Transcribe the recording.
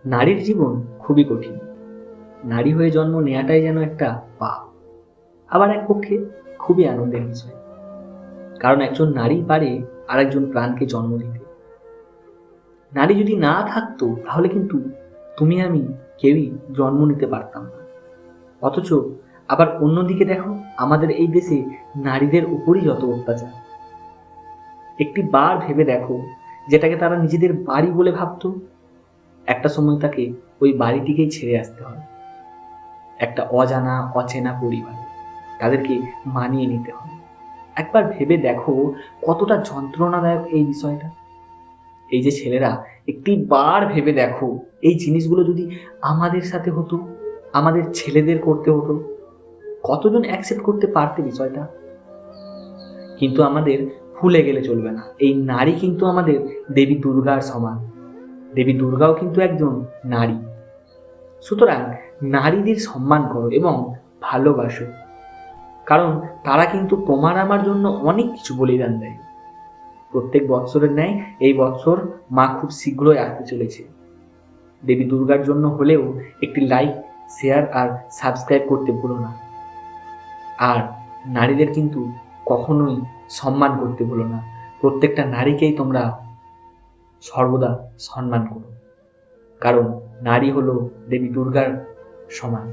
নারীর জীবন খুবই কঠিন। নারী হয়ে জন্ম নেওয়াটাই যেন একটা পাপ, আবার এক পক্ষে খুবই আনন্দের বিষয়। কারণ একজন নারী পারে আরেকজন প্রাণকে জন্ম দিতে। নারী যদি না থাকতো তাহলে কিন্তু তুমি আমি কেউই জন্ম নিতে পারতাম না। অথচ আবার অন্যদিকে দেখো, আমাদের এই দেশে নারীদের উপরই যত অত্যাচার। একটি বার ভেবে দেখো, যেটাকে তারা নিজেদের বাড়ি বলে ভাবতো, একটা সময় তাকে ওই বাড়িটিকেই ছেড়ে আসতে হয়। একটা অজানা অচেনা পরিবার, তাদেরকে মানিয়ে নিতে হয়। একবার ভেবে দেখো কতটা যন্ত্রণাদায়ক এই বিষয়টা। এই যে ছেলেরা, একটি বার ভেবে দেখো, এই জিনিসগুলো যদি আমাদের সাথে হতো, আমাদের ছেলেদের করতে হতো, কতজন অ্যাকসেপ্ট করতে পারতে বিষয়টা? কিন্তু আমাদের ভুলে গেলে চলবে না, এই নারী কিন্তু আমাদের দেবী দুর্গার সমান। দেবী দুর্গাও কিন্তু একজন নারী। সুতরাং নারীদের সম্মান করো এবং ভালোবাসো, কারণ তারা কিন্তু তোমার আমার জন্য অনেক কিছু বলিদান দেয়। প্রত্যেক বৎসরের ন্যায় এই বৎসর মা খুব শীঘ্রই আসতে চলেছে। দেবী দুর্গার জন্য হলেও একটি লাইক, শেয়ার আর সাবস্ক্রাইব করতে ভুলো না। আর নারীদের কিন্তু কখনোই সম্মান করতে ভুলো না। প্রত্যেকটা নারীকেই তোমরা সর্বদা সম্মান করো, কারণ নারী হলো দেবী দুর্গার সমান।